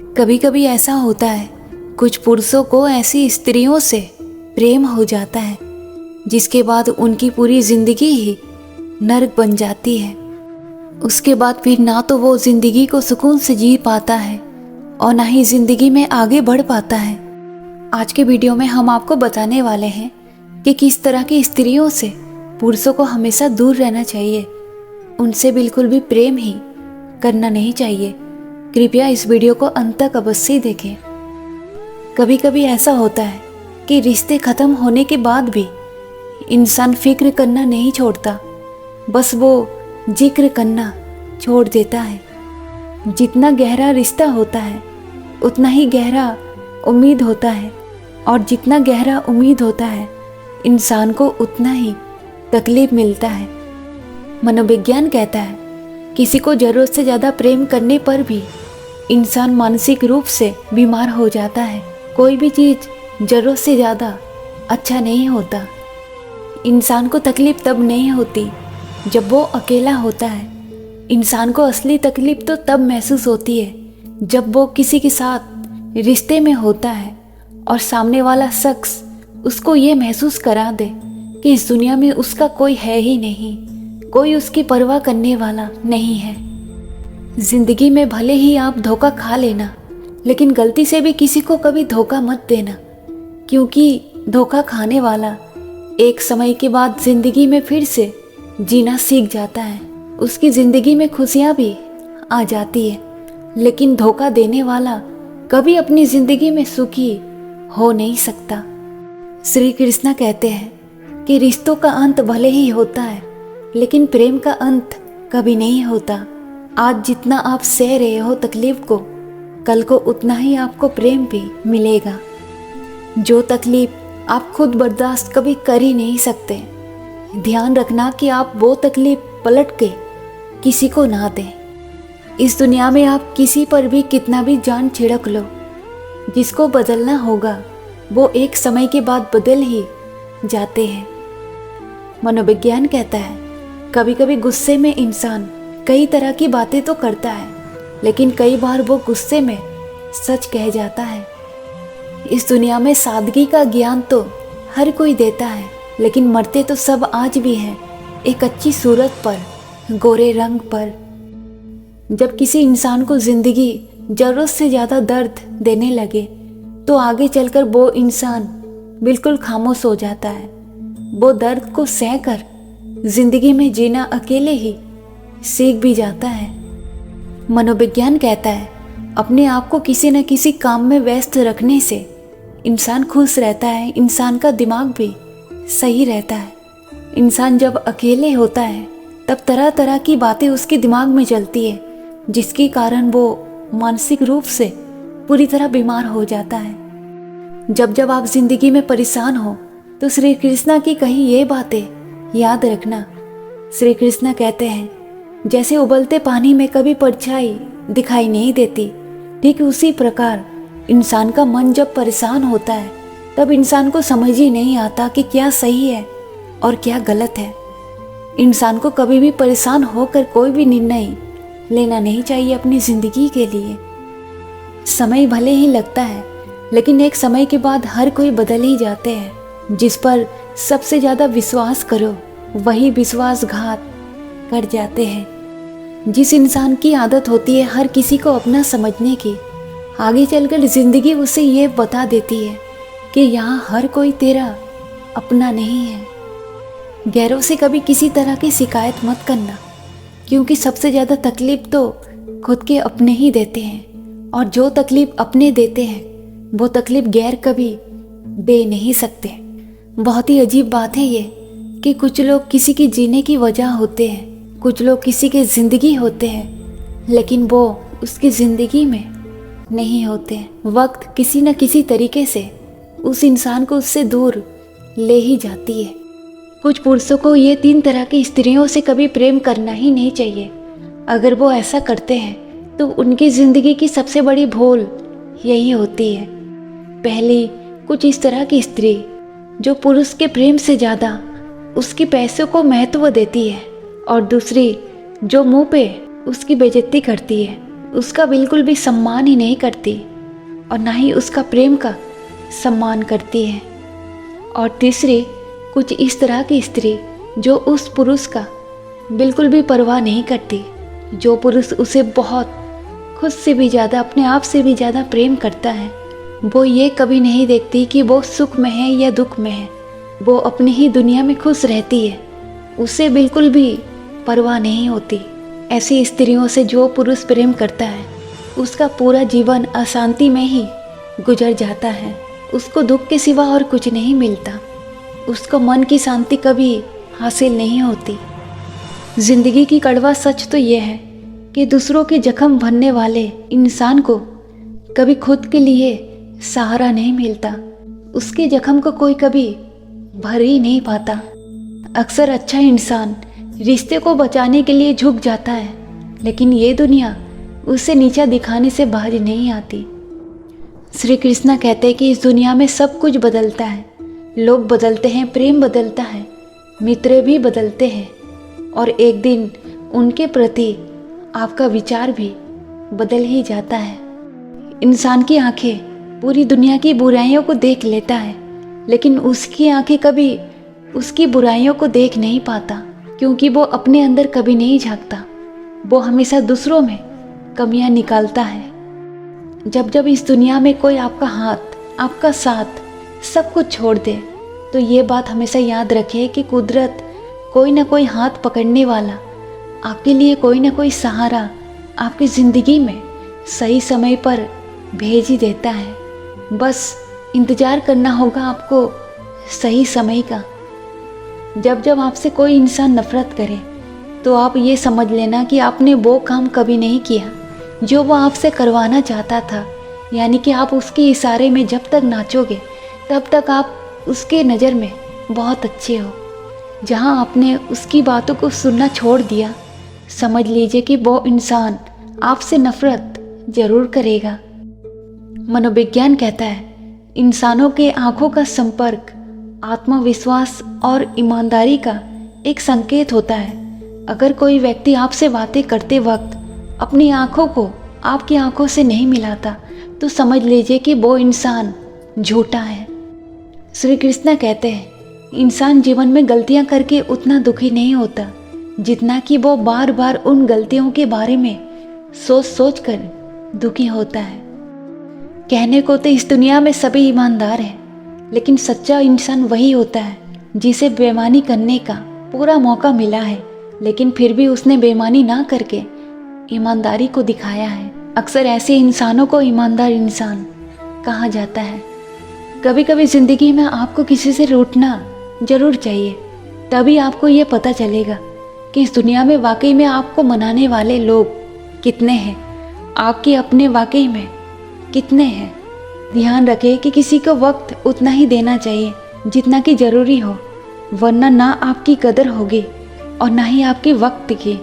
कभी कभी ऐसा होता है, कुछ पुरुषों को ऐसी स्त्रियों से प्रेम हो जाता है जिसके बाद उनकी पूरी जिंदगी ही नर्क बन जाती है। उसके बाद फिर ना तो वो जिंदगी को सुकून से जी पाता है और ना ही जिंदगी में आगे बढ़ पाता है। आज के वीडियो में हम आपको बताने वाले हैं कि किस तरह की स्त्रियों से पुरुषों को हमेशा दूर रहना चाहिए, उनसे बिल्कुल भी प्रेम ही करना नहीं चाहिए। कृपया इस वीडियो को अंत तक अवश्य देखें। कभी कभी ऐसा होता है कि रिश्ते ख़त्म होने के बाद भी इंसान फिक्र करना नहीं छोड़ता, बस वो जिक्र करना छोड़ देता है। जितना गहरा रिश्ता होता है उतना ही गहरा उम्मीद होता है, और जितना गहरा उम्मीद होता है इंसान को उतना ही तकलीफ मिलता है। मनोविज्ञान कहता है किसी को ज़रूरत से ज़्यादा प्रेम करने पर भी इंसान मानसिक रूप से बीमार हो जाता है। कोई भी चीज़ ज़रूरत से ज़्यादा अच्छा नहीं होता। इंसान को तकलीफ़ तब नहीं होती जब वो अकेला होता है। इंसान को असली तकलीफ़ तो तब महसूस होती है जब वो किसी के साथ रिश्ते में होता है और सामने वाला शख्स उसको ये महसूस करा दे कि इस दुनिया में उसका कोई है ही नहीं, कोई उसकी परवाह करने वाला नहीं है। जिंदगी में भले ही आप धोखा खा लेना, लेकिन गलती से भी किसी को कभी धोखा मत देना, क्योंकि धोखा खाने वाला एक समय के बाद जिंदगी में फिर से जीना सीख जाता है। उसकी जिंदगी में खुशियाँ भी आ जाती है, लेकिन धोखा देने वाला कभी अपनी जिंदगी में सुखी हो नहीं सकता। श्री कृष्ण कहते हैं कि रिश्तों का अंत भले ही होता है, लेकिन प्रेम का अंत कभी नहीं होता। आज जितना आप सह रहे हो तकलीफ को, कल को उतना ही आपको प्रेम भी मिलेगा। जो तकलीफ आप खुद बर्दाश्त कभी कर ही नहीं सकते, ध्यान रखना कि आप वो तकलीफ पलट के किसी को ना दें। इस दुनिया में आप किसी पर भी कितना भी जान छिड़क लो, जिसको बदलना होगा वो एक समय के बाद बदल ही जाते हैं। मनोविज्ञान कहता है कभी कभी गुस्से में इंसान कई तरह की बातें तो करता है, लेकिन कई बार वो गुस्से में सच कह जाता है। इस दुनिया में सादगी का ज्ञान तो हर कोई देता है, लेकिन मरते तो सब आज भी हैं एक अच्छी सूरत पर, गोरे रंग पर। जब किसी इंसान को जिंदगी जरूरत से ज़्यादा दर्द देने लगे तो आगे चलकर वो इंसान बिल्कुल खामोश हो जाता है। वो दर्द को सहकर जिंदगी में जीना अकेले ही सीख भी जाता है। मनोविज्ञान कहता है अपने आप को किसी न किसी काम में व्यस्त रखने से इंसान खुश रहता है, इंसान का दिमाग भी सही रहता है। इंसान जब अकेले होता है तब तरह तरह की बातें उसके दिमाग में चलती है, जिसके कारण वो मानसिक रूप से पूरी तरह बीमार हो जाता है। जब आप जिंदगी में परेशान हो तो श्री कृष्णा की कही ये बातें याद रखना। श्री कृष्णा कहते हैं जैसे उबलते पानी में कभी परछाई दिखाई नहीं देती, ठीक उसी प्रकार इंसान का मन जब परेशान होता है तब इंसान को समझ ही नहीं आता कि क्या सही है और क्या गलत है। इंसान को कभी भी परेशान होकर कोई भी निर्णय लेना नहीं चाहिए अपनी ज़िंदगी के लिए। समय भले ही लगता है, लेकिन एक समय के बाद हर कोई बदल ही जाते हैं। जिस पर सबसे ज़्यादा विश्वास करो वही विश्वासघात कर जाते हैं। जिस इंसान की आदत होती है हर किसी को अपना समझने की, आगे चलकर ज़िंदगी उसे ये बता देती है कि यहाँ हर कोई तेरा अपना नहीं है। गैरों से कभी किसी तरह की शिकायत मत करना, क्योंकि सबसे ज़्यादा तकलीफ़ तो खुद के अपने ही देते हैं, और जो तकलीफ़ अपने देते हैं वो तकलीफ़ गैर कभी दे नहीं सकते। बहुत ही अजीब बात है ये कि कुछ लोग किसी की जीने की वजह होते हैं, कुछ लोग किसी की ज़िंदगी होते हैं, लेकिन वो उसकी ज़िंदगी में नहीं होते। वक्त किसी न किसी तरीके से उस इंसान को उससे दूर ले ही जाती है। कुछ पुरुषों को ये 3 तरह की स्त्रियों से कभी प्रेम करना ही नहीं चाहिए। अगर वो ऐसा करते हैं तो उनकी ज़िंदगी की सबसे बड़ी भूल यही होती है। पहली, कुछ इस तरह की स्त्री जो पुरुष के प्रेम से ज़्यादा उसके पैसों को महत्व देती है, और दूसरी जो मुंह पे उसकी बेइज्जती करती है। उसका बिल्कुल भी सम्मान ही नहीं करती और ना ही उसका प्रेम का सम्मान करती है। और तीसरी कुछ इस तरह की स्त्री जो उस पुरुष का बिल्कुल भी परवाह नहीं करती, जो पुरुष उसे बहुत खुद से भी ज़्यादा, अपने आप से भी ज़्यादा प्रेम करता है। वो ये कभी नहीं देखती कि वो सुख में है या दुख में है, वो अपनी ही दुनिया में खुश रहती है, उसे बिल्कुल भी परवाह नहीं होती। ऐसी स्त्रियों से जो पुरुष प्रेम करता है उसका पूरा जीवन अशांति में ही गुजर जाता है। उसको दुख के सिवा और कुछ नहीं मिलता, उसको मन की शांति कभी हासिल नहीं होती। जिंदगी की कड़वा सच तो यह है कि दूसरों के जख्म भरने वाले इंसान को कभी खुद के लिए सहारा नहीं मिलता, उसके जख्म को कोई कभी भर ही नहीं पाता। अक्सर अच्छा इंसान रिश्ते को बचाने के लिए झुक जाता है, लेकिन ये दुनिया उसे नीचा दिखाने से बाहर नहीं आती। श्री कृष्णा कहते हैं कि इस दुनिया में सब कुछ बदलता है, लोग बदलते हैं, प्रेम बदलता है, मित्र भी बदलते हैं और एक दिन उनके प्रति आपका विचार भी बदल ही जाता है। इंसान की आंखें पूरी दुनिया की बुराइयों को देख लेता है, लेकिन उसकी आंखें कभी उसकी बुराइयों को देख नहीं पाता, क्योंकि वो अपने अंदर कभी नहीं झांकता, वो हमेशा दूसरों में कमियां निकालता है। जब जब इस दुनिया में कोई आपका हाथ, आपका साथ, सब कुछ छोड़ दे, तो ये बात हमेशा याद रखे कि कुदरत कोई ना कोई हाथ पकड़ने वाला, आपके लिए कोई ना कोई सहारा आपकी ज़िंदगी में सही समय पर भेज ही देता है। बस इंतज़ार करना होगा आपको सही समय का। जब जब आपसे कोई इंसान नफरत करे तो आप ये समझ लेना कि आपने वो काम कभी नहीं किया जो वो आपसे करवाना चाहता था। यानी कि आप उसके इशारे में जब तक नाचोगे तब तक आप उसके नज़र में बहुत अच्छे हो। जहाँ आपने उसकी बातों को सुनना छोड़ दिया, समझ लीजिए कि वो इंसान आपसे नफरत जरूर करेगा। मनोविज्ञान कहता है इंसानों के आँखों का संपर्क आत्मविश्वास और ईमानदारी का एक संकेत होता है। अगर कोई व्यक्ति आपसे बातें करते वक्त अपनी आँखों को आपकी आँखों से नहीं मिलाता तो समझ लीजिए कि वो इंसान झूठा है। श्री कृष्णा कहते हैं इंसान जीवन में गलतियाँ करके उतना दुखी नहीं होता जितना कि वो बार बार उन गलतियों के बारे में सोच सोच कर दुखी होता है। कहने को तो इस दुनिया में सभी ईमानदार हैं, लेकिन सच्चा इंसान वही होता है जिसे बेईमानी करने का पूरा मौका मिला है, लेकिन फिर भी उसने बेईमानी ना करके ईमानदारी को दिखाया है। अक्सर ऐसे इंसानों को ईमानदार इंसान कहा जाता है। कभी कभी ज़िंदगी में आपको किसी से रूठना जरूर चाहिए, तभी आपको ये पता चलेगा कि इस दुनिया में वाकई में आपको मनाने वाले लोग कितने हैं, आपके अपने वाकई में कितने हैं। ध्यान रखें कि किसी को वक्त उतना ही देना चाहिए जितना कि ज़रूरी हो, वरना ना आपकी कदर होगी और ना ही आपके वक्त की।